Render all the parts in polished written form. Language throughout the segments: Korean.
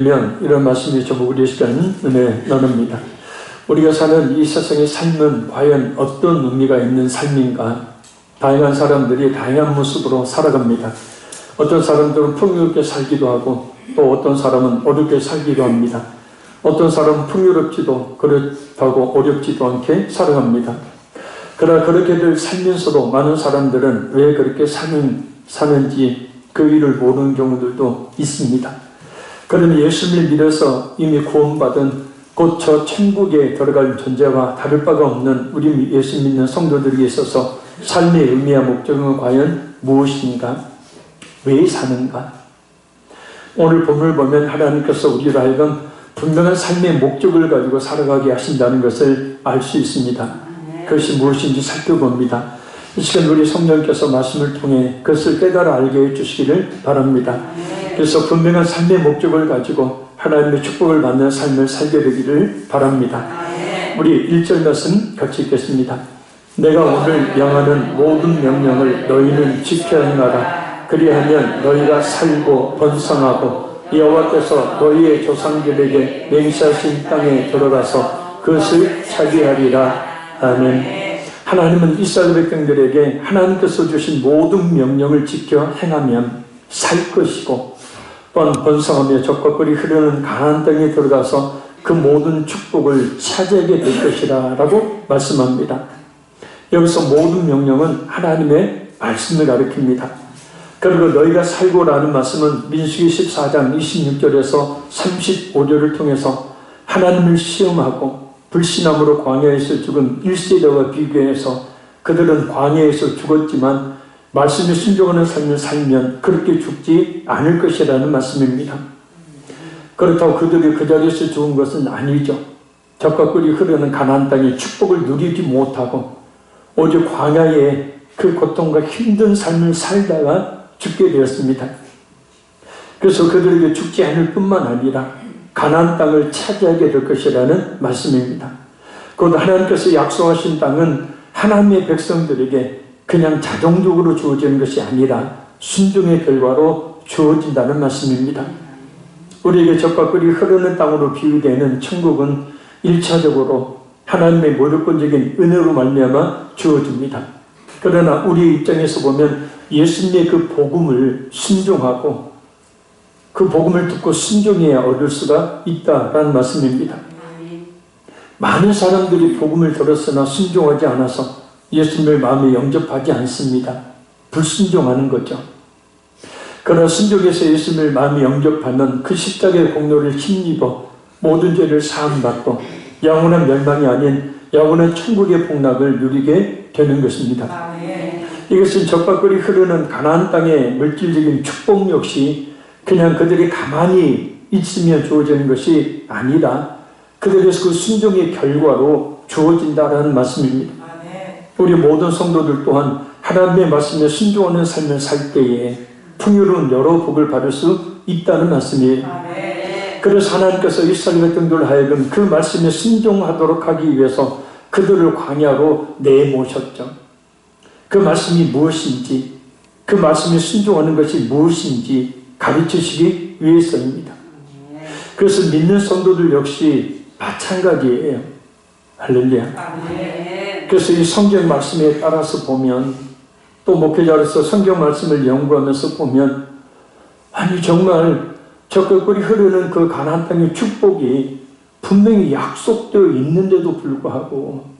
이런 말씀이 저보고 우리 시간 은혜 나눕니다. 우리가 사는 이 세상의 삶은 과연 어떤 의미가 있는 삶인가? 다양한 사람들이 다양한 모습으로 살아갑니다. 어떤 사람들은 풍요롭게 살기도 하고 또 어떤 사람은 어렵게 살기도 합니다. 어떤 사람은 풍요롭지도 그렇다고 어렵지도 않게 살아갑니다. 그러나 그렇게들 살면서도 많은 사람들은 왜 그렇게 사는지 그 이유를 모르는 경우들도 있습니다. 그러나 예수님을 믿어서 이미 구원받은 곧 저 천국에 들어갈 존재와 다를 바가 없는 우리 예수 믿는 성도들에게 있어서 삶의 의미와 목적은 과연 무엇인가? 왜 사는가? 오늘 본문을 보면 하나님께서 우리를 하여금 분명한 삶의 목적을 가지고 살아가게 하신다는 것을 알 수 있습니다. 그것이 무엇인지 살펴봅니다. 이 시간 우리 성령께서 말씀을 통해 그것을 깨달아 알게 해주시기를 바랍니다. 그래서 분명한 삶의 목적을 가지고 하나님의 축복을 받는 삶을 살게 되기를 바랍니다. 우리 1절 말씀 같이 읽겠습니다. 내가 오늘 명하는 모든 명령을 너희는 지켜야 행하라. 그리하면 너희가 살고 번성하고 여호와께서 너희의 조상들에게 맹세하신 땅에 들어가서 그것을 차지하리라. 아멘. 하나님은 이스라엘 백성들에게 하나님께서 주신 모든 명령을 지켜 행하면 살 것이고 번성하며 적과 꿀이 흐르는 가나안 땅에 들어가서 그 모든 축복을 차지하게 될 것이라 라고 말씀합니다. 여기서 모든 명령은 하나님의 말씀을 가리킵니다. 그리고 너희가 살고라는 말씀은 민수기 14장 26절에서 35절을 통해서 하나님을 시험하고 불신함으로 광야에서 죽은 1세대와 비교해서 그들은 광야에서 죽었지만 말씀에 순종하는 삶을 살면 그렇게 죽지 않을 것이라는 말씀입니다. 그렇다고 그들이 그 자리에서 죽은 것은 아니죠. 젖과 꿀이 흐르는 가나안 땅의 축복을 누리지 못하고 오직 광야의 그 고통과 힘든 삶을 살다가 죽게 되었습니다. 그래서 그들에게 죽지 않을 뿐만 아니라 가나안 땅을 차지하게 될 것이라는 말씀입니다. 곧 하나님께서 약속하신 땅은 하나님의 백성들에게 그냥 자동적으로 주어지는 것이 아니라 순종의 결과로 주어진다는 말씀입니다. 우리에게 젖과 꿀이 흐르는 땅으로 비유되는 천국은 1차적으로 하나님의 무조건적인 은혜로 말미암아 주어집니다. 그러나 우리 입장에서 보면 예수님의 그 복음을 순종하고 그 복음을 듣고 순종해야 얻을 수가 있다라는 말씀입니다. 많은 사람들이 복음을 들었으나 순종하지 않아서 예수님을 마음에 영접하지 않습니다. 불순종하는 거죠. 그러나 순종해서 예수님을 마음에 영접하면 그 십자가의 공로를 힘입어 모든 죄를 사함받고 영원한 멸망이 아닌 영원한 천국의 복락을 누리게 되는 것입니다. 이것은 젖과 꿀이 흐르는 가나안 땅의 물질적인 축복 역시 그냥 그들이 가만히 있으면 주어지는 것이 아니라 그들에서 그 순종의 결과로 주어진다는 말씀입니다. 우리 모든 성도들 또한 하나님의 말씀에 순종하는 삶을 살 때에 풍요로운 여러 복을 받을 수 있다는 말씀이에요. 그래서 하나님께서 이스라엘 백성들 하여금 그 말씀에 순종하도록 하기 위해서 그들을 광야로 내모셨죠. 그 말씀이 무엇인지, 그 말씀에 순종하는 것이 무엇인지 가르치시기 위해서입니다. 그래서 믿는 성도들 역시 마찬가지예요. 할렐루야. 그래서 이 성경 말씀에 따라서 보면 또 목회자로서 성경 말씀을 연구하면서 보면 아니 정말 젖과 꿀이 흐르는 그 가나안 땅의 축복이 분명히 약속되어 있는데도 불구하고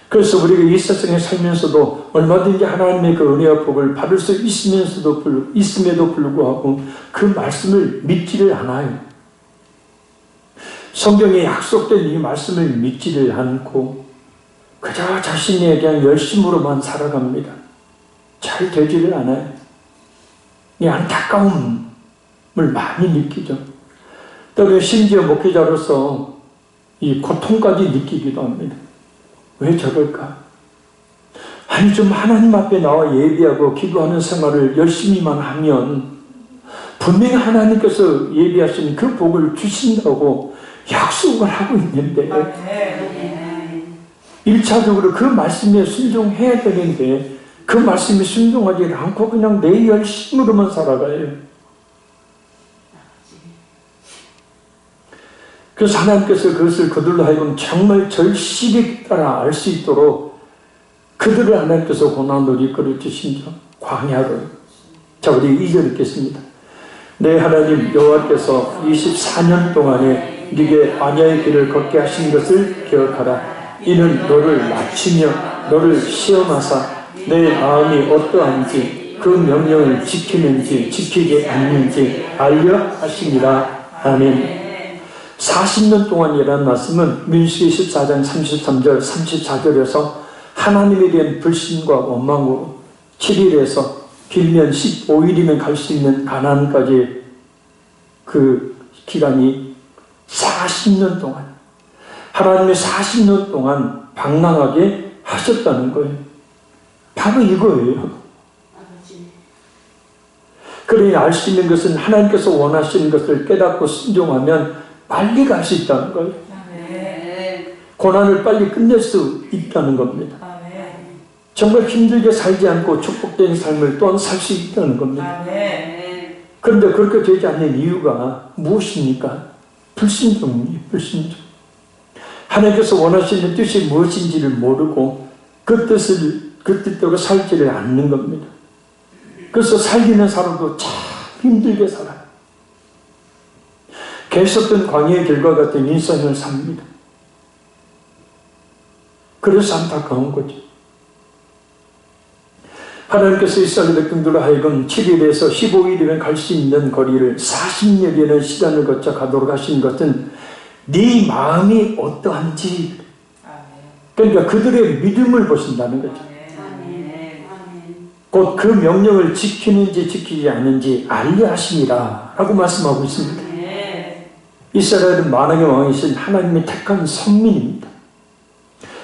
그래서 우리가 이 세상에 살면서도 얼마든지 하나님의 그 은혜와 복을 받을 수 있음에도 불구하고 그 말씀을 믿지를 않아요. 성경에 약속된 이 말씀을 믿지를 않고 그저 자신의 그냥 열심으로만 살아갑니다. 잘 되지를 않아요. 이 안타까움을 많이 느끼죠. 또 심지어 목회자로서 이 고통까지 느끼기도 합니다. 왜 저럴까? 아니 좀 하나님 앞에 나와 예비하고 기도하는 생활을 열심히만 하면 분명히 하나님께서 예비하신 그 복을 주신다고 약속을 하고 있는데 1차적으로 그 말씀에 순종해야 되는데 그 말씀에 순종하지 않고 그냥 내 열심으로만 살아가요. 그래서 하나님께서 그것을 그들로 하여금 정말 절실히 따라 알 수 있도록 그들을 하나님께서 고난으로 이끌어 주신 점, 광야로. 자, 우리 2절 읽겠습니다. 내 하나님 여호와께서 24년 동안에 네게 광야의 길을 걷게 하신 것을 기억하라. 이는 너를 낮추며 너를 시험하사 내 마음이 어떠한지 그 명령을 지키는지 지키지 않는지 알려 하심이라. 아멘. 40년 동안이라는 말씀은 민수기 14장 33절 34절에서 하나님에 대한 불신과 원망으로 7일에서 길면 15일이면 갈 수 있는 가나안까지 그 기간이 40년 동안, 하나님의 40년 동안 방랑하게 하셨다는 거예요. 바로 이거예요. 그러니 알 수 있는 것은 하나님께서 원하시는 것을 깨닫고 순종하면 빨리 갈 수 있다는 거예요. 고난을 빨리 끝낼 수 있다는 겁니다. 정말 힘들게 살지 않고 축복된 삶을 또한 살 수 있다는 겁니다. 그런데 그렇게 되지 않는 이유가 무엇입니까? 불신종이에요. 불신종. 하나님께서 원하시는 뜻이 무엇인지를 모르고 그 뜻대로 살지를 않는 겁니다. 그래서 살기는 살아도 참 힘들게 살아요. 계속된 광야의 길과 같은 인생을 삽니다. 그래서 안타까운 거죠. 하나님께서 이스라엘 백성들로 하여금 7일에서 15일이면 갈 수 있는 거리를 40년이라는 시간을 거쳐 가도록 하신 것은 네 마음이 어떠한지, 그러니까 그들의 믿음을 보신다는 거죠. 곧 그 명령을 지키는지 지키지 않는지 알려 하심이라 라고 말씀하고 있습니다. 이스라엘은 만왕의 왕이신 하나님의 택한 선민입니다.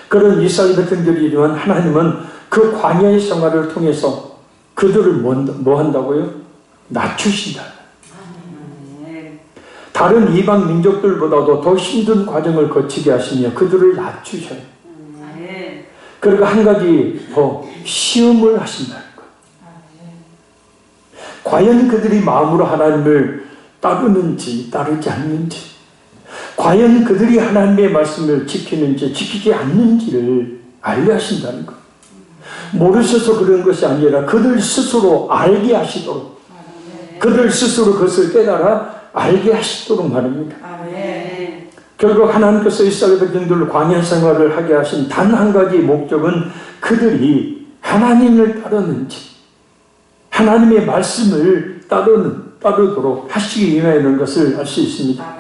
그런 이스라엘 백성들이지만 하나님은 그 광야의 생활을 통해서 그들을 뭐 한다고요? 낮추신다. 다른 이방 민족들보다도 더 힘든 과정을 거치게 하시며 그들을 낮추셔요. 그리고 한 가지 더 시험을 하신다는 거예요. 과연 그들이 마음으로 하나님을 따르는지 따르지 않는지, 과연 그들이 하나님의 말씀을 지키는지 지키지 않는지를 알려 하신다는 거예요. 모르셔서 그런 것이 아니라 그들 스스로 알게 하시도록, 그들 스스로 그것을 깨달아 알게 하시도록 말입니다. 결국 하나님께서 이스라엘 백성들로 광야 생활을 하게 하신 단 한 가지 목적은 그들이 하나님을 따르는지, 하나님의 말씀을 따르도록 하시기 위하여는 것을 알 수 있습니다.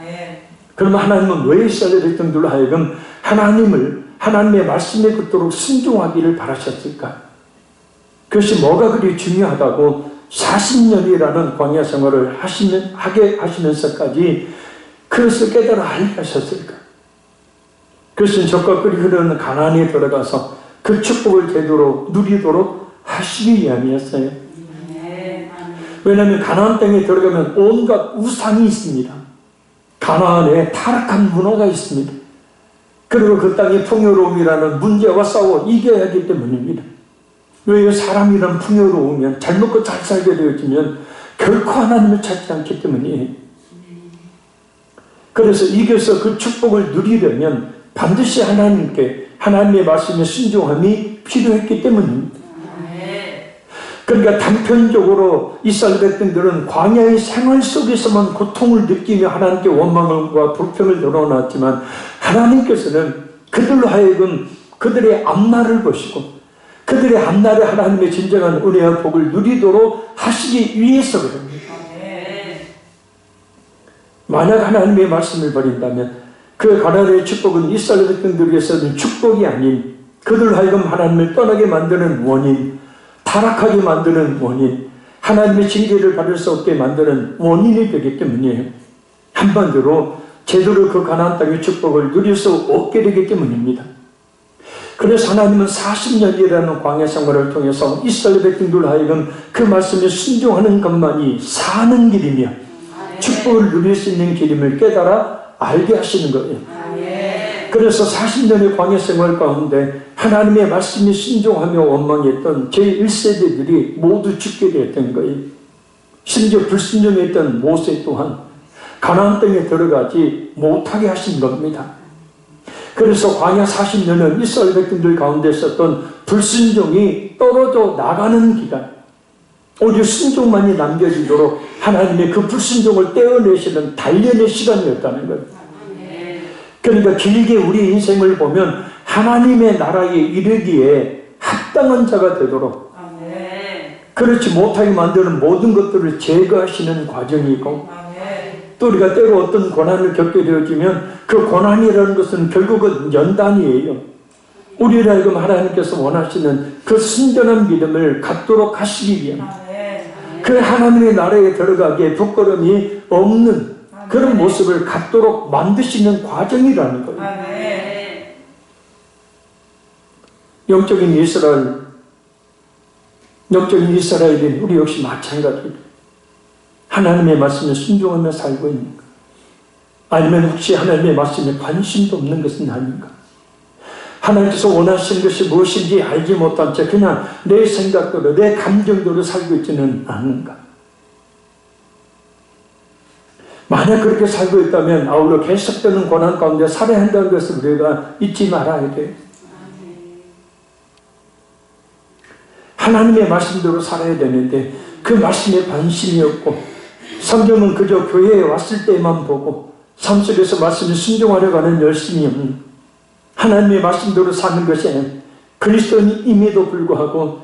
그러면 하나님은 왜 이스라엘 백성들로 하여금 하나님의 말씀에 그토록 순종하기를 바라셨을까? 그것이 뭐가 그리 중요하다고 40년이라는 광야 생활을 하게 하시면서까지 그것을 깨달아 알게 하셨을까? 그것은 적과 꿀이 흐르는 가나안에 들어가서 그 축복을 제대로 누리도록 하시기 위함이었어요. 왜냐하면 가나안 땅에 들어가면 온갖 우상이 있습니다. 가나안에 타락한 문화가 있습니다. 그리고 그 땅의 풍요로움이라는 문제와 싸워 이겨야 하기 때문입니다. 왜 사람이란 풍요로우면 잘 먹고 잘 살게 되어지면 결코 하나님을 찾지 않기 때문이에요. 그래서 이겨서 그 축복을 누리려면 반드시 하나님의 말씀에 순종함이 필요했기 때문입니다. 그러니까 단편적으로 이스라엘 백성들은 광야의 생활 속에서만 고통을 느끼며 하나님께 원망과 불평을 드러났지만 하나님께서는 그들로 하여금 그들의 앞날을 보시고 그들의 앞날에 하나님의 진정한 은혜와 복을 누리도록 하시기 위해서 그럽니다. 만약 하나님의 말씀을 버린다면 그 가나안의 축복은 이스라엘 백성들 위해서는 축복이 아닌 그들로 하여금 하나님을 떠나게 만드는 원인, 타락하게 만드는 원인, 하나님의 징계를 받을 수 없게 만드는 원인이 되기 때문이에요. 한마디로 제대로 그 가나안 땅의 축복을 누릴 수 없게 되기 때문입니다. 그래서 하나님은 40년이라는 광야 생활을 통해서 이스라엘 백성들로 하여금 그 말씀에 순종하는 것만이 사는 길이며 축복을 누릴 수 있는 길임을 깨달아 알게 하시는 거예요. 그래서 40년의 광야 생활 가운데 하나님의 말씀에 순종하며 원망했던 제1세대들이 모두 죽게 되었던 거예요. 심지어 불순종했던 모세 또한 가나안 땅에 들어가지 못하게 하신 겁니다. 그래서 광야 40년은 이스라엘 백성들 가운데 있었던 불순종이 떨어져 나가는 기간, 오히려 순종만이 남겨지도록 하나님의 그 불순종을 떼어내시는 단련의 시간이었다는 거예요. 그러니까 길게 우리 인생을 보면 하나님의 나라에 이르기에 합당한 자가 되도록, 그렇지 못하게 만드는 모든 것들을 제거하시는 과정이고, 또 우리가 때로 어떤 고난을 겪게 되어지면 그 고난이라는 것은 결국은 연단이에요. 우리를 하여금 하나님께서 원하시는 그 순전한 믿음을 갖도록 하시기 위한, 그 하나님의 나라에 들어가기에 부끄러움이 없는 그런 모습을 갖도록 만드시는 과정이라는 거예요. 영적인 이스라엘인 우리 역시 마찬가지입니다. 하나님의 말씀에 순종하며 살고 있는가? 아니면 혹시 하나님의 말씀에 관심도 없는 것은 아닌가? 하나님께서 원하시는 것이 무엇인지 알지 못한 채 그냥 내 생각대로 내 감정대로 살고 있지는 않는가? 만약 그렇게 살고 있다면 아울러 계속되는 고난 가운데 살아야 한다는 것을 우리가 잊지 말아야 돼요. 하나님의 말씀대로 살아야 되는데 그 말씀에 관심이 없고, 성경은 그저 교회에 왔을 때만 보고 삶 속에서 말씀에 순종하려고 하는 열심이 없는, 하나님의 말씀대로 사는 것이 그리스도인임에도 불구하고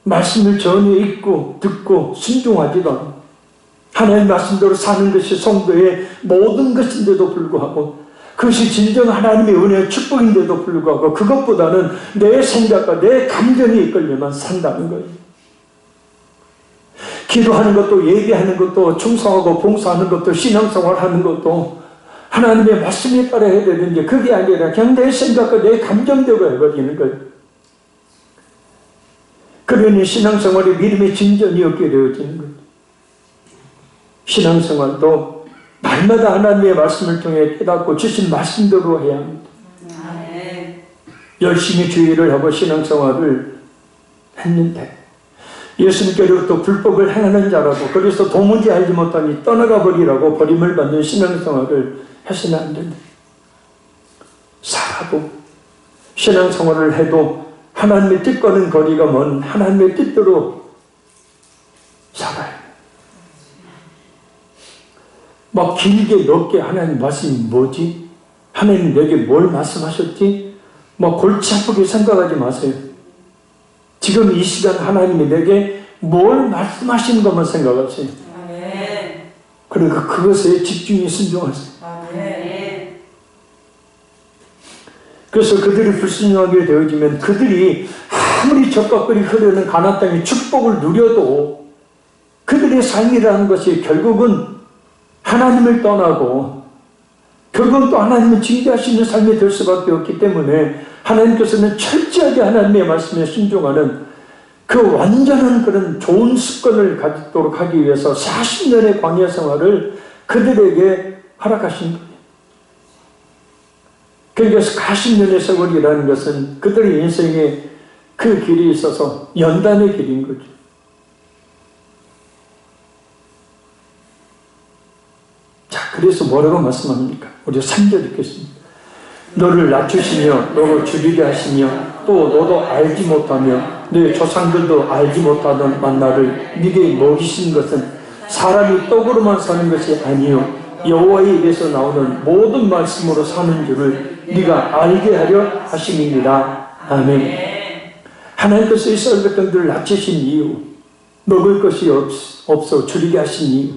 말씀을 전혀 읽고 듣고 순종하지도 않고, 하나님의 말씀대로 사는 것이 성도의 모든 것인데도 불구하고, 그것이 진정 하나님의 은혜의 축복인데도 불구하고 그것보다는 내 생각과 내 감정이 이끌려만 산다는 거예요. 기도하는 것도, 예배하는 것도, 충성하고 봉사하는 것도, 신앙생활하는 것도 하나님의 말씀에 따라 해야 되는데 그게 아니라 그냥 내 생각과 내 감정대로 해버리는 거예요. 그러니 신앙생활에 믿음의 진전이 없게 되어지는 거예요. 신앙생활도 날마다 하나님의 말씀을 통해 깨닫고 주신 말씀대로 해야 합니다. 열심히 주의를 하고 신앙생활을 했는데 예수님께로부터 불법을 행하는 자라고, 그래서 도무지 알지 못하니 떠나가 버리라고 버림을 받는 신앙생활을 해서는 안 된다. 살아도 신앙생활을 해도 하나님의 뜻과는 거리가 먼 하나님의 뜻대로 살아야 돼. 막 길게 넓게 하나님 말씀이 뭐지? 하나님 내게 뭘 말씀하셨지? 막 골치 아프게 생각하지 마세요. 지금 이 시간 하나님이 내게 뭘 말씀하시는 것만 생각하세요. 그러니까 그것에 집중이 순종하세요. 그래서 그들이 불순종하게 되어지면 그들이 아무리 적각거리 흐르는 가나안 땅의 축복을 누려도 그들의 삶이라는 것이 결국은 하나님을 떠나고 결국은 또 하나님을 징계하시는 삶이 될 수밖에 없기 때문에 하나님께서는 철저하게 하나님의 말씀에 순종하는 그 완전한 그런 좋은 습관을 가지도록 하기 위해서 40년의 광야 생활을 그들에게 허락하신 거예요. 그러니까 40년의 세월이라는 것은 그들의 인생에 그 길이 있어서 연단의 길인 거죠. 자, 그래서 뭐라고 말씀합니까? 우리 3절 읽겠습니다. 너를 낮추시며 너로 줄이게 하시며 또 너도 알지 못하며 네 조상들도 알지 못하던 만나를 네게 먹이신 것은 사람이 떡으로만 사는 것이 아니요 여호와의 입에서 나오는 모든 말씀으로 사는 줄을 네가 알게 하려 하심이니라. 아멘. 하나님께서 이스라엘 백성들을 낮추신 이유, 먹을 것이 없어 줄이게 하신 이유,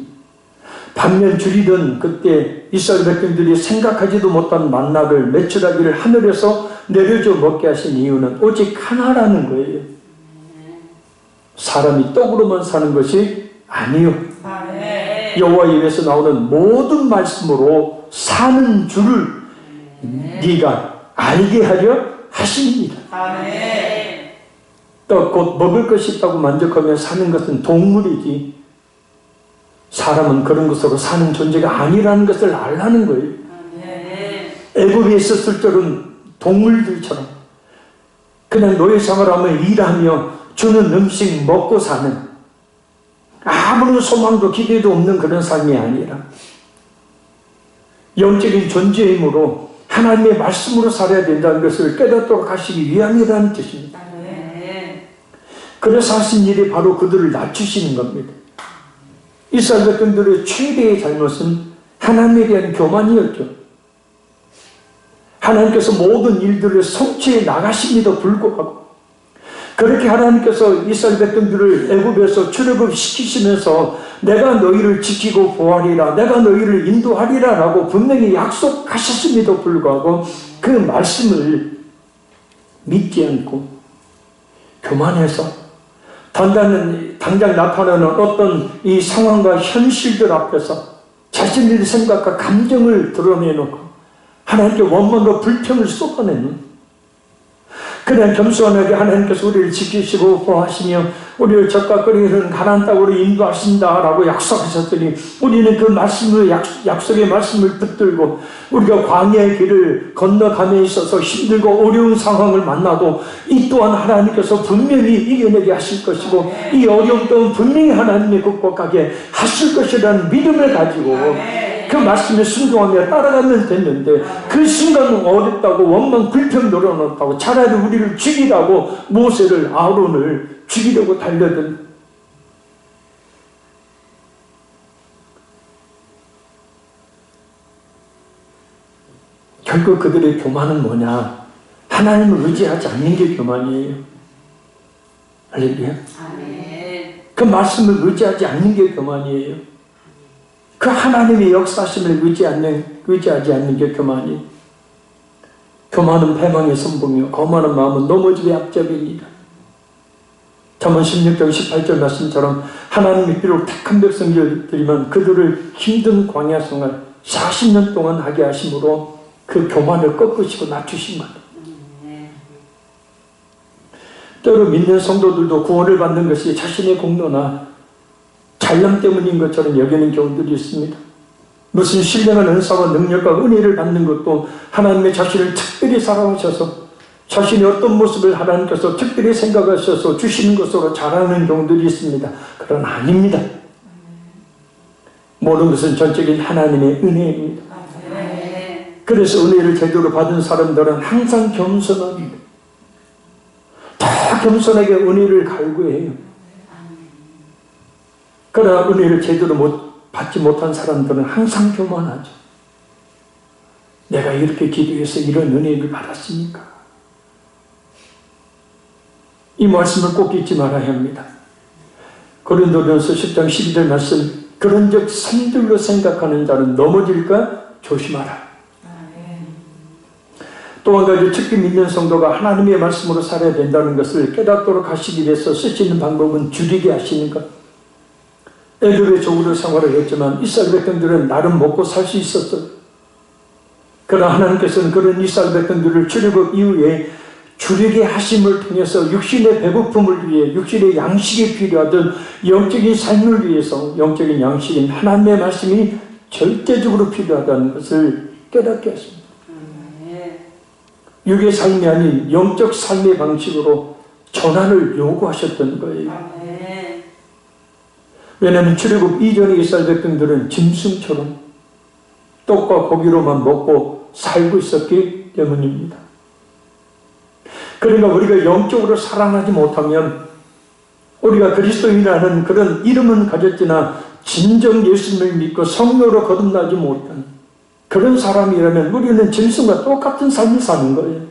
반면 줄이던 그때 이스라엘 백성들이 생각하지도 못한 만나를 매출하기를 하늘에서 내려줘 먹게 하신 이유는 오직 하나라는 거예요. 사람이 떡으로만 사는 것이 아니요 여호와의 입에서 나오는 모든 말씀으로 사는 줄을 네가 알게 하려 하십니다. 또 곧 먹을 것이 있다고 만족하며 사는 것은 동물이지 사람은 그런 것으로 사는 존재가 아니라는 것을 알라는 거예요. 애굽에 있었을 때는 동물들처럼 그냥 노예생활하며 일하며 주는 음식 먹고 사는 아무런 소망도 기대도 없는 그런 삶이 아니라 영적인 존재이므로 하나님의 말씀으로 살아야 된다는 것을 깨닫도록 하시기 위함이라는 뜻입니다. 그래서 하신 일이 바로 그들을 낮추시는 겁니다. 이스라엘 백성들의 최대의 잘못은 하나님에 대한 교만이었죠. 하나님께서 모든 일들을 성취해 나가심에도 불구하고 그렇게 하나님께서 이스라엘 백성들을 애굽에서 출애굽 시키시면서 내가 너희를 지키고 보호하리라, 내가 너희를 인도하리라 라고 분명히 약속하셨음에도 불구하고 그 말씀을 믿지 않고 교만해서 당장 나타나는 어떤 이 상황과 현실들 앞에서 자신들의 생각과 감정을 드러내놓고 하나님께 원망과 불평을 쏟아내는, 그냥 겸손하게 하나님께서 우리를 지키시고 보호하시며 우리를 적각거리는 가나안 땅으로 인도하신다라고 약속하셨더니 우리는 그 말씀을 약속의 말씀을 붙들고 우리가 광야의 길을 건너감에 있어서 힘들고 어려운 상황을 만나도 이 또한 하나님께서 분명히 이겨내게 하실 것이고 이 어려움 또한 분명히 하나님이 극복하게 하실 것이라는 믿음을 가지고 그 말씀에 순종하며 따라가면 됐는데 그 순간은 어렵다고 원망 불평 늘어놓다고 차라리 우리를 죽이라고 모세를 아론을 죽이려고 달려든, 결국 그들의 교만은 뭐냐? 하나님을 의지하지 않는 게 교만이에요. 할렐루야. 그 말씀을 의지하지 않는 게 교만이에요. 그 하나님의 역사심을 의지하지 않는 게 교만이에요. 교만은 패망의 선봉이요 거만한 마음은 넘어짐의 앞잡이입니다. 잠언 16장 18절 말씀처럼 하나님이 비록 택한 백성들이면 그들을 힘든 광야 생활 40년 동안 하게 하심으로 그 교만을 꺾으시고 낮추신 것. 때로 믿는 성도들도 구원을 받는 것이 자신의 공로나 잘남 때문인 것처럼 여기는 경우들이 있습니다. 무슨 신령한 은사와 능력과 은혜를 받는 것도 하나님의 자신을 특별히 사랑하셔서 자신의 어떤 모습을 하나님께서 특별히 생각하셔서 주시는 것으로 자라는 경우들이 있습니다. 그러나 아닙니다. 모든 것은 전적인 하나님의 은혜입니다. 그래서 은혜를 제대로 받은 사람들은 항상 겸손합니다. 다 겸손하게 은혜를 갈구해요. 그러나 은혜를 제대로 받지 못한 사람들은 항상 교만하죠. 내가 이렇게 기도해서 이런 은혜를 받았으니까. 이 말씀을 꼭 잊지 말아야 합니다. 고린도전서 10장 12절 말씀, 그런즉 산들로 생각하는 자는 넘어질까 조심하라. 또 한 가지 특히 믿는 성도가 하나님의 말씀으로 살아야 된다는 것을 깨닫도록 하시기 위해서 쓰시는 방법은 줄이게 하시는 것. 애굽의 종으로 생활을 했지만 이스라엘 백성들은 나름 먹고 살 수 있었어요. 그러나 하나님께서는 그런 이스라엘 백성들을 출애굽 이후에 줄이게 하심을 통해서 육신의 배고픔을 위해 육신의 양식이 필요하던 영적인 삶을 위해서 영적인 양식인 하나님의 말씀이 절대적으로 필요하다는 것을 깨닫게 하십니다. 육의 삶이 아닌 영적 삶의 방식으로 전환을 요구하셨던 거예요. 왜냐하면 출애굽 이전의 이스라엘 백성들은 짐승처럼 떡과 고기로만 먹고 살고 있었기 때문입니다. 그러니까 우리가 영적으로 살아나지 못하면 우리가 그리스도인이라는 그런 이름은 가졌지나 진정 예수님을 믿고 성령으로 거듭나지 못한 그런 사람이라면 우리는 짐승과 똑같은 삶을 사는 거예요.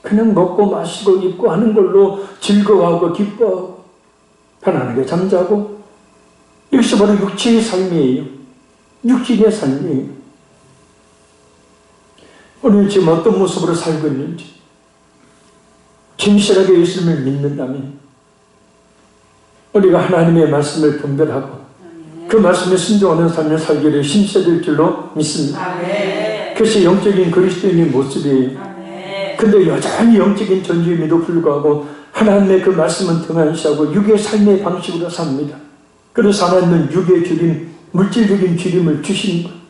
그냥 먹고 마시고 입고 하는 걸로 즐거워하고 기뻐하고 편안하게 잠자고, 이것이 바로 육체의 삶이에요. 육신의 삶이에요. 우리는 지금 어떤 모습으로 살고 있는지, 진실하게 예수님을 믿는다면 우리가 하나님의 말씀을 분별하고 그 말씀에 순종하는 삶을 살기를 힘써야 될 줄로 믿습니다. 그것이 영적인 그리스도인의 모습이에요. 근데 여전히 영적인 존재임에도 불구하고 하나님의 그 말씀은 등한시하고 육의 삶의 방식으로 삽니다. 그래서 하나님은 육의 주림, 물질적인 주림을 주시는 거예요.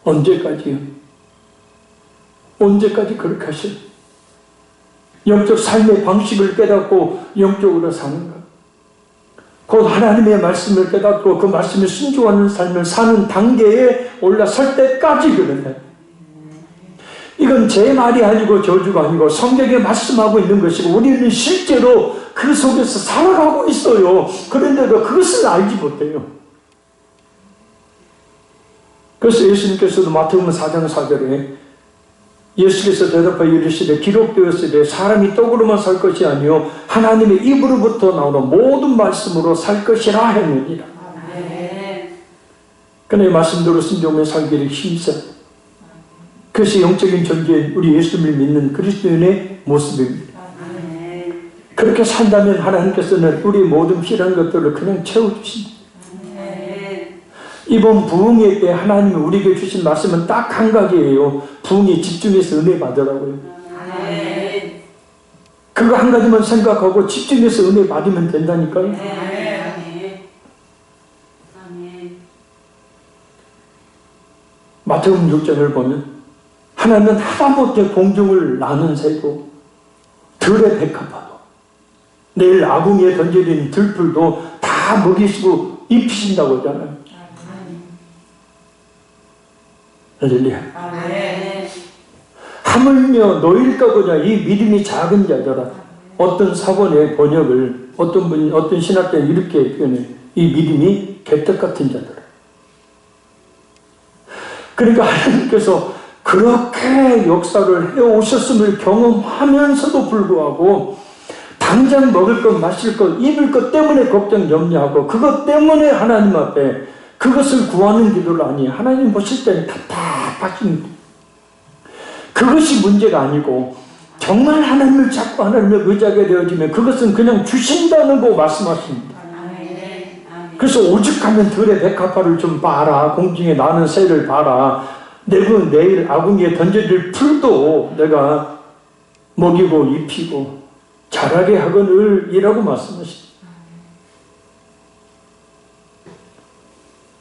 언제까지요? 언제까지 그렇게 하셔요? 영적 삶의 방식을 깨닫고 영적으로 사는가? 곧 하나님의 말씀을 깨닫고 그 말씀에 순종하는 삶을 사는 단계에 올라설 때까지 그런다. 이건 제 말이 아니고 저주가 아니고 성경에 말씀하고 있는 것이고 우리는 실제로 그 속에서 살아가고 있어요. 그런데도 그것을 알지 못해요. 그래서 예수님께서도 마태복음 4장 4절에 예수께서 대답하여 이르시되 기록되었으되 사람이 떡으로만 살 것이 아니요 하나님의 입으로부터 나오는 모든 말씀으로 살 것이라 했느니라. 그의 말씀대로 순종하며 살기를 힘써. 그것이 영적인 존재인 우리 예수님을 믿는 그리스도인의 모습입니다. 그렇게 산다면 하나님께서는 우리 모든 필요한 것들을 그냥 채워주십니다. 이번 부흥회 때 하나님이 우리에게 주신 말씀은 딱 한 가지예요. 부흥에 집중해서 은혜 받으라고요. 그거 한 가지만 생각하고 집중해서 은혜 받으면 된다니까요. 마태복음 6장을 보면 하나님은 하다못해 공중을 나는 새도 들의 백합화도 내일 아궁이에 던져진 들풀도 다 먹이시고 입히신다고 하잖아요. 할렐루야. 하물며 너희일까 보냐 이 믿음이 작은 자들아. 어떤 사본의 번역을 어떤 신학자는 이렇게 표현해요. 이 믿음이 개떡 같은 자들아. 그러니까 하나님께서 그렇게 역사를 해오셨음을 경험하면서도 불구하고 당장 먹을 것, 마실 것, 입을 것 때문에 걱정, 염려하고 그것 때문에 하나님 앞에 그것을 구하는 기도를 아니 하나님 보실 때는 답답하십니다. 그것이 문제가 아니고 정말 하나님을 찾고 하나님을 의지하게 되어지면 그것은 그냥 주신다는 거 말씀하십니다. 그래서 오죽하면 들의 백합화를 좀 봐라. 공중에 나는 새를 봐라. 내일 아궁이에 던져질 풀도 내가 먹이고 입히고 자라게 하거늘 이라고 말씀하십니다.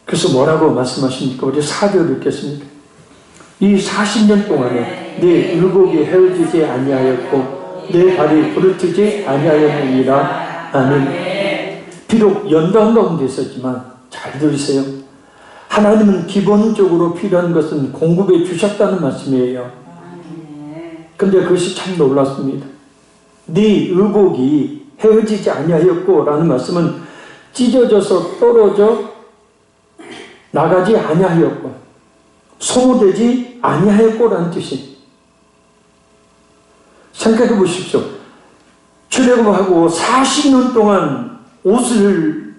그래서 뭐라고 말씀하십니까? 우리 4절 읽겠습니다. 이 40년 동안에 내 의복이 헤어지지 아니하였고 내 발이 부르트지 아니하였느니라. 아멘. 비록 연단 가운데 있었지만 잘 들으세요. 하나님은 기본적으로 필요한 것은 공급해 주셨다는 말씀이에요. 근데 그것이 참 놀랐습니다. 네 의복이 헤어지지 아니하였고 라는 말씀은 찢어져서 떨어져 나가지 아니하였고 소모되지 아니하였고 라는 뜻이. 생각해 보십시오. 출애굽하고 40년 동안 옷을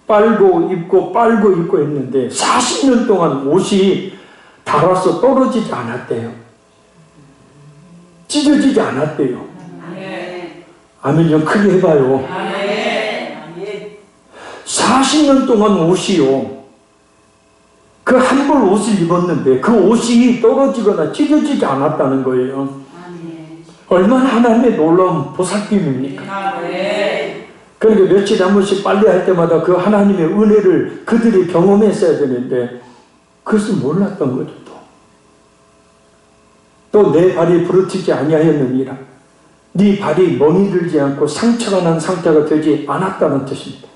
빨고 입고 했는데 40년 동안 옷이 닳아서 떨어지지 않았대요. 찢어지지 않았대요. 아멘. 좀 크게 해봐요. 40년 동안 옷이요. 그 한 벌 옷을 입었는데 그 옷이 떨어지거나 찢어지지 않았다는 거예요. 얼마나 하나님의 놀라운 보살핌입니까? 그러니까 며칠에 한 번씩 빨래할 때마다 그 하나님의 은혜를 그들이 경험했어야 되는데 그것을 몰랐던 거죠. 또 내 발이 부르트지 아니하였느니라. 네 발이 멍이 들지 않고 상처가 난 상태가 되지 않았다는 뜻입니다.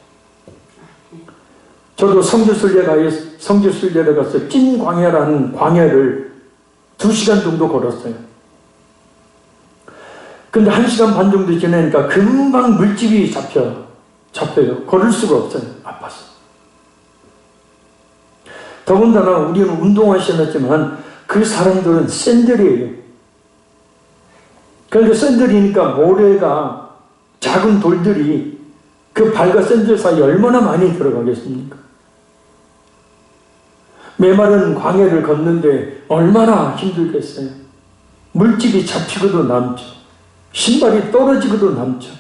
저도 성지순례를 가서 찐광야라는 광야를 2시간 정도 걸었어요. 근데 1시간 반 정도 지나니까 금방 물집이 잡혀요. 걸을 수가 없어요. 아파서. 더군다나 우리는 운동화 신었지만 그 사람들은 샌들이에요. 그러니까 샌들이니까 모래가 작은 돌들이 그 발과 샌들 사이에 얼마나 많이 들어가겠습니까? 메마른 광야를 걷는데 얼마나 힘들겠어요. 물집이 잡히고도 남죠. 신발이 떨어지고도 남죠.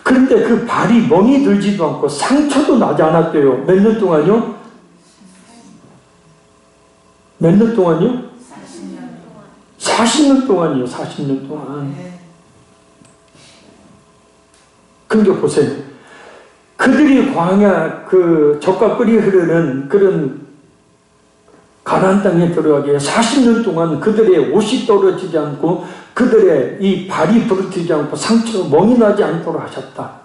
그런데 그 발이 멍이 들지도 않고 상처도 나지 않았대요. 몇 년 동안요? 몇 년 동안요? 40년 동안이요. 40년 동안. 그러니까 보세요. 그들이 광야 그 젖과 꿀이 흐르는 그런 가나안 땅에 들어가기에 40년 동안 그들의 옷이 떨어지지 않고 그들의 이 발이 부르트지 않고 상처가 멍이 나지 않도록 하셨다.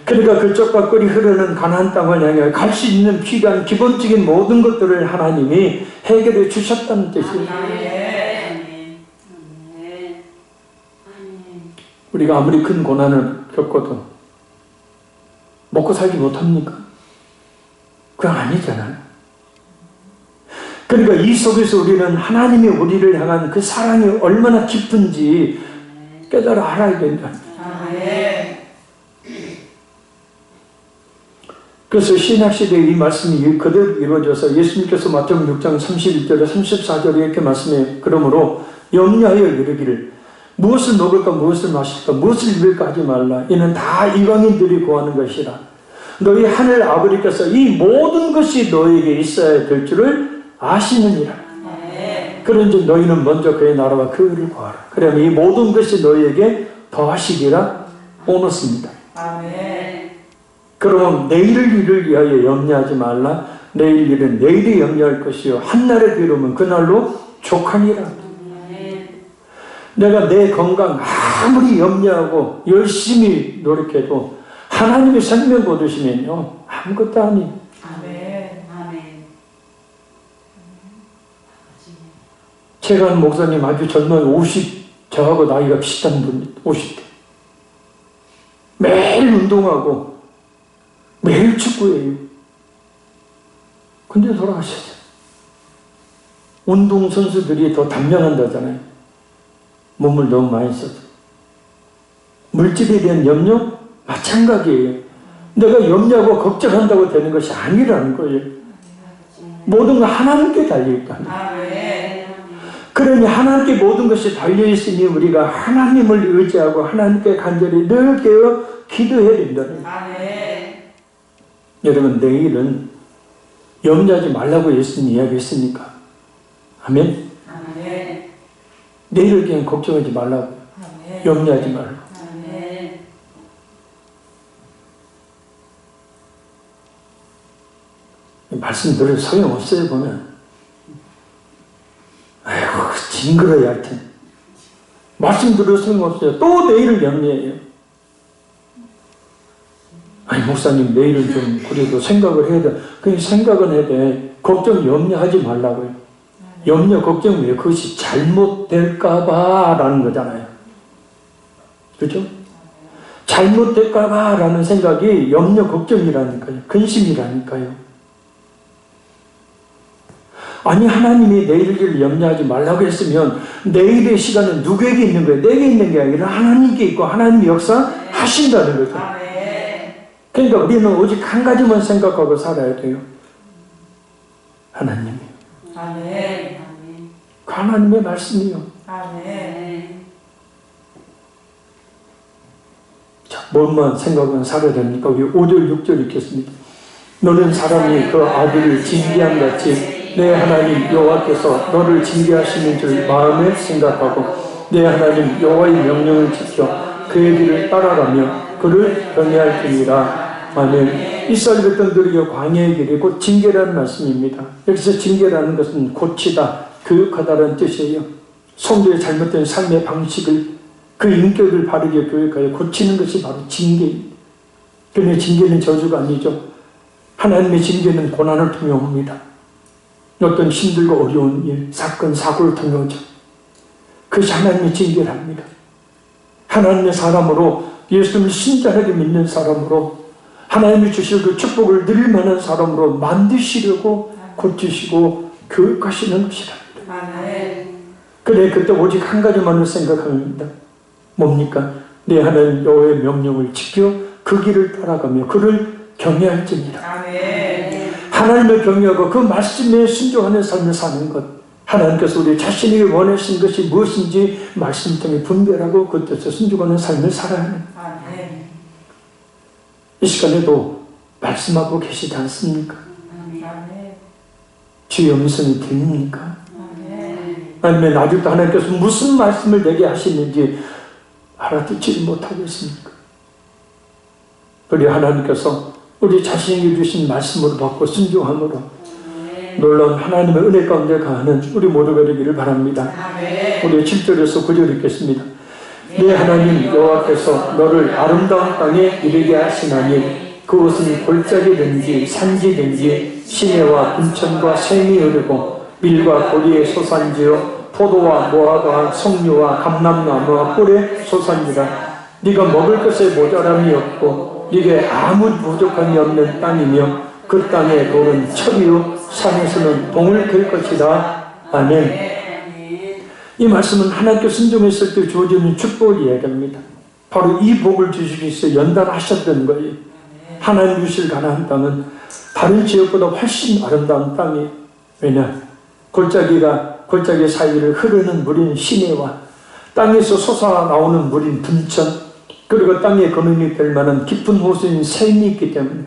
그러니까 그쪽과 꿀이 흐르는 가나안 땅을 향해 갈 수 있는 필요한 기본적인 모든 것들을 하나님이 해결해 주셨다는 뜻이에요. 우리가 아무리 큰 고난을 겪어도 먹고 살지 못합니까? 그건 아니잖아요. 그러니까 이 속에서 우리는 하나님이 우리를 향한 그 사랑이 얼마나 깊은지 깨달아 알아야 된다. 그래서 신약시대에 이 말씀이 그대로 이루어져서 예수님께서 마태복음 6장 31절에 34절에 이렇게 말씀해 그러므로 염려하여 이르기를 무엇을 먹을까 무엇을 마실까 무엇을 입을까 하지 말라. 이는 다 이방인들이 구하는 것이라. 너희 하늘 아버지께서 이 모든 것이 너에게 있어야 될 줄을 아시느니라. 그런즉 너희는 먼저 그의 나라와 그 의를 구하라. 그러면 이 모든 것이 너희에게 더하시리라 보너스입니다. 그러면 내일 일을 위하여 염려하지 말라. 내일 일은 내일이 염려할 것이요 한날의 괴로움은 그날로 족하니라. 내가 내 건강 아무리 염려하고 열심히 노력해도 하나님의 생명 거두시면요 아무것도 아니에요. 제가 아는 목사님 아주 젊은 저하고 나이가 비슷한 분이 50대 매일 운동하고 매일 축구해요. 근데 돌아가셨어요. 운동선수들이 더 단련한다잖아요. 몸을 너무 많이 써서. 물질에 대한 염려? 마찬가지예요. 내가 염려하고 걱정한다고 되는 것이 아니라는 거예요. 모든 건 하나님께 달려있다. 그러니 하나님께 모든 것이 달려있으니 우리가 하나님을 의지하고 하나님께 간절히 늘 깨어 기도해야 된다는 거예요. 여러분 내일은 염려하지 말라고 예수님이 이야기했으니까 아멘? 내일을 그냥 걱정하지 말라고 염려하지 말라고 말씀 들을 소용없어요. 보면 아이고 징그러야 할 텐데 말씀 들을 소용없어요. 또 내일을 염려해요. 아니 목사님 내일은 좀 그래도 생각을 해야 돼. 그냥 생각은 해야 돼. 걱정 염려하지 말라고요. 염려 걱정 왜? 그것이 잘못될까봐 라는 거잖아요. 그렇죠? 잘못될까봐 라는 생각이 염려 걱정이라니까요. 근심이라니까요. 아니 하나님이 내일을 염려하지 말라고 했으면 내일의 시간은 누구에게 있는 거예요? 내게 있는 게 아니라 하나님께 있고 하나님이 역사하신다는 거죠. 그러니까 우리는 오직 한 가지만 생각하고 살아야 돼요. 하나님이요. 그 하나님의 말씀이요. 자, 뭘만 생각하면 살아야 됩니까? 우리 5절 6절 읽겠습니다. 너는 사람이 그 아들을 징계한 같이 내 하나님 여호와께서 너를 징계하시는 줄 마음에 생각하고 내 하나님 여호와의 명령을 지켜 그의 길을 따라가며 그를 경외할지니라. 아멘. 이스라엘 백성들이 광야의 길이 곧 징계라는 말씀입니다. 여기서 징계라는 것은 고치다, 교육하다라는 뜻이에요. 성도의 잘못된 삶의 방식을 그 인격을 바르게 교육하여 고치는 것이 바로 징계입니다. 그런데 징계는 저주가 아니죠. 하나님의 징계는 고난을 통해 옵니다. 어떤 힘들고 어려운 일, 사건, 사고를 통해 오죠. 그것이 하나님의 징계를 합니다. 하나님의 사람으로 예수님을 신자하게 믿는 사람으로 하나님이 주실 그 축복을 누릴 만한 사람으로 만드시려고 고치시고 교육하시는 것이랍니다. 그래 그때 오직 한 가지만을 생각합니다. 뭡니까? 내 하나님 여호와의 명령을 지켜 그 길을 따라가며 그를 경외할지니라. 하나님을 경외하고 그 말씀에 순종하는 삶을 사는 것. 하나님께서 우리 자신에게 원하신 것이 무엇인지 말씀 통해 분별하고 그 뜻에 순종하는 삶을 살아야 합니다. 이 시간에도 말씀하고 계시지 않습니까? 주의 음성이 들립니까? 아니면 아직도 하나님께서 무슨 말씀을 내게 하시는지 알아듣지 못하겠습니까? 우리 하나님께서 우리 자신에게 주신 말씀으로 받고 순종함으로 놀라운 하나님의 은혜 가운데 가는 우리 모두가 되기를 바랍니다. 우리 7절에서 9절 읽겠습니다. 네 하나님 여호와께서 너를 아름다운 땅에 이르게 하시나니 그곳은 골짜기든지 산지든지 시내와 분천과 샘이 흐르고 밀과 고리의 소산지요 포도와 무화과 석류와 감람나무와 꿀의 소산지라. 네가 먹을 것에 모자람이 없고 네게 아무 부족함이 없는 땅이며 그 땅의 돌은 철이요 산에서는 동을 갤 것이다. 아멘. 이 말씀은 하나님께 순종했을 때 주어지는 축복을 이야기합니다. 바로 이 복을 주시기 위해서 연단하셨던 거예요. 하나님 주실 가나안 땅은 다른 지역보다 훨씬 아름다운 땅이에요. 왜냐? 골짜기 사이를 흐르는 물인 시내와 땅에서 솟아나오는 물인 분천, 그리고 땅에 거름이 될 만한 깊은 호수인 샘이 있기 때문에,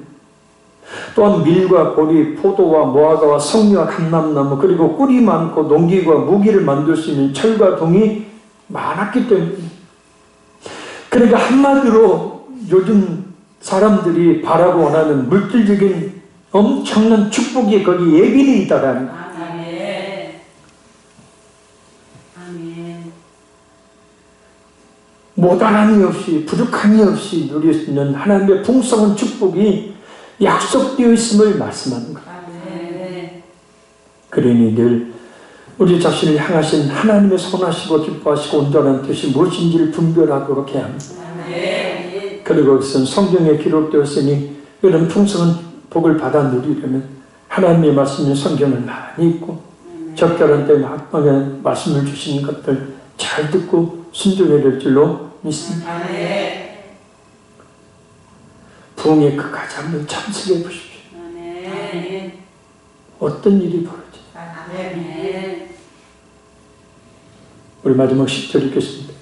또한 밀과 고리, 포도와 무화과와 석류와 감람나무, 그리고 꿀이 많고 농기과 무기를 만들 수 있는 철과 동이 많았기 때문에, 그러니까 한마디로 요즘 사람들이 바라고 원하는 물질적인 엄청난 축복이 거기 예비돼 있다라는 거예요. 모자람이 없이 부족함이 없이 누릴 수 있는 하나님의 풍성한 축복이 약속되어 있음을 말씀하는 거예요. 그러니 늘 우리 자신을 향하신 하나님의 선하시고 기뻐하시고 온전한 뜻이 무엇인지를 분별하도록 해야 합니다. 그리고 그것은 성경에 기록되었으니 이런 풍성한 복을 받아 누리려면 하나님의 말씀인 성경을 많이 읽고 적절한 때에 말씀을 주시는 것들 잘 듣고 순종해야 될 줄로 믿습니다. 부흥의 끝까지 한번 참석해 보십시오. 어떤 일이 벌어질지. 우리 마지막 10절 읽겠습니다.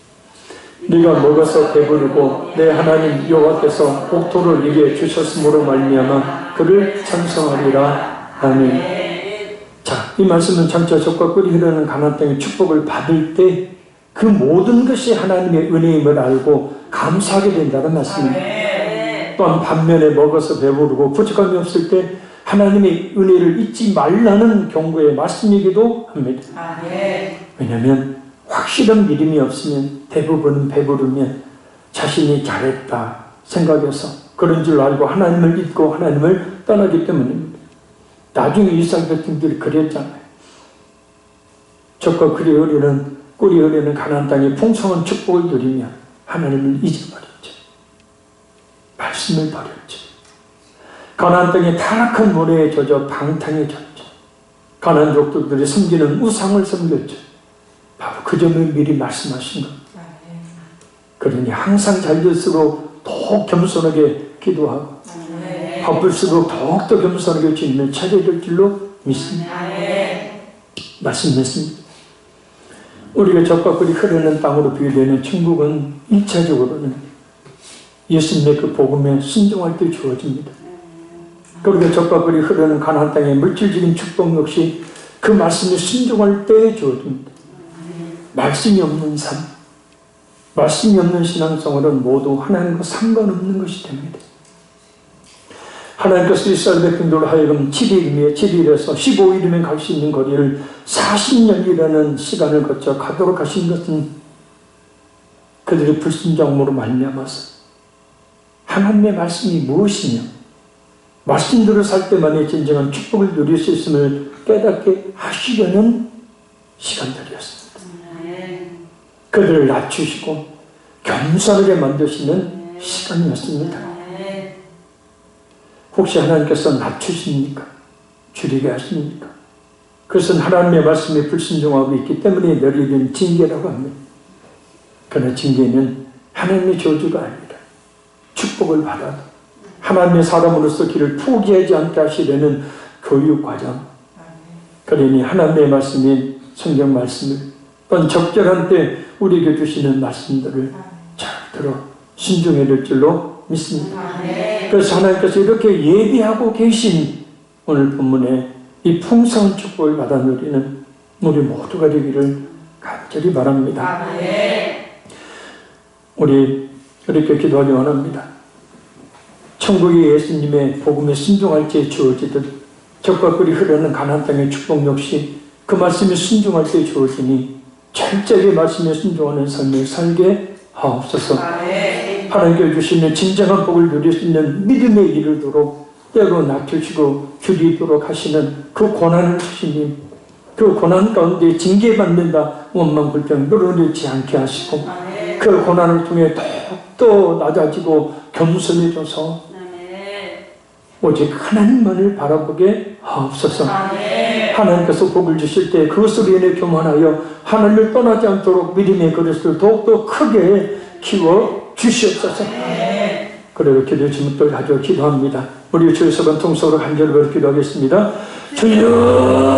네가 먹어서 배부르고 내 하나님 여호와께서 옥토를 네게 주셨으므로 말미암아 그를 찬송하리라. 아멘. 자, 이 말씀은 장차 젖과 꿀이 흐르는 가나안 땅의 축복을 받을 때 그 모든 것이 하나님의 은혜임을 알고 감사하게 된다는 말씀입니다. 또한 반면에 먹어서 배부르고 부족함이 없을 때 하나님의 은혜를 잊지 말라는 경고의 말씀이기도 합니다. 왜냐하면 확실한 믿음이 없으면 대부분 배부르면 자신이 잘했다 생각해서 그런 줄 알고 하나님을 잊고 하나님을 떠나기 때문입니다. 나중에 이스라엘 백성들이 그랬잖아요. 젖과 꿀이 흐르는 가나안 땅의 풍성한 축복을 누리며 하나님을 잊어버렸죠. 말씀을 버렸죠. 가나안 땅의 타락한 모래에 젖어 방탕해졌죠. 가나안 족들이 섬기는 우상을 섬겼죠. 바로 그 점을 미리 말씀하신 것. 그러니 항상 잘 될수록 더욱 겸손하게 기도하고 바쁠수록 더욱더 겸손하게 주님을 찾아야 될 줄로 믿습니다. 말씀했습니다. 우리가 젖과 꿀이 흐르는 땅으로 비유되는 천국은 1차적으로는 예수님의 그 복음에 순종할 때 주어집니다. 그리고 젖과 꿀이 흐르는 가나안 땅의 물질적인 축복 역시 그 말씀에 순종할 때 주어집니다. 말씀이 없는 삶, 말씀이 없는 신앙생활은 모두 하나님과 상관없는 것이 됩니다. 하나님께서 이스라엘 백성들로 하여금 7일에서 15일이면 갈 수 있는 거리를 40년이라는 시간을 거쳐 가도록 하신 것은 그들의 불순종으로 말미암아서 하나님의 말씀이 무엇이며 말씀대로 살 때만이 진정한 축복을 누릴 수 있음을 깨닫게 하시려는 시간들이었습니다. 그들을 낮추시고 겸손하게 만드시는 시간이었습니다. 혹시 하나님께서 낮추십니까? 줄이게 하십니까? 그것은 하나님의 말씀에 불순종하고 있기 때문에 내리는 징계라고 합니다. 그러나 징계는 하나님의 저주가 아니라 축복을 받아 하나님의 사람으로서 길을 포기하지 않게 하시려는 교육과정. 그러니 하나님의 말씀인 성경 말씀을 또한 적절한 때 우리에게 주시는 말씀들을 잘 들어 순종해야 될 줄로 믿습니다. 그래서 하나님께서 이렇게 예비하고 계신 오늘 본문에 이 풍성한 축복을 받아 누리는 우리 모두가 되기를 간절히 바랍니다. 우리 이렇게 기도하기 원합니다. 천국의 예수님의 복음에 순종할 때 주어지듯 젖과 꿀이 흐르는 가나안 땅의 축복 역시 그 말씀에 순종할 때 주어지니 철저하게 말씀에 순종하는 삶을 살게 하옵소서. 하나님께 주시는 진정한 복을 누릴 수 있는 믿음에 이르도록 때로 낮추시고 줄이도록 하시는 그 고난을 주시니 그 고난 가운데 징계받는다 원망불평 늘어놓지 않게 하시고 그 고난을 통해 더욱더 낮아지고 겸손해져서 오직 하나님만을 바라보게 하옵소서. 하나님께서 복을 주실 때 그것으로 인해 교만하여 하나님을 떠나지 않도록 믿음의 그릇을 더욱더 크게 키워 주시옵소서. 그리고 기도의 제목들 가지고 기도합니다. 우리 주의 서번 통속으로 간절히 기도하겠습니다. 주여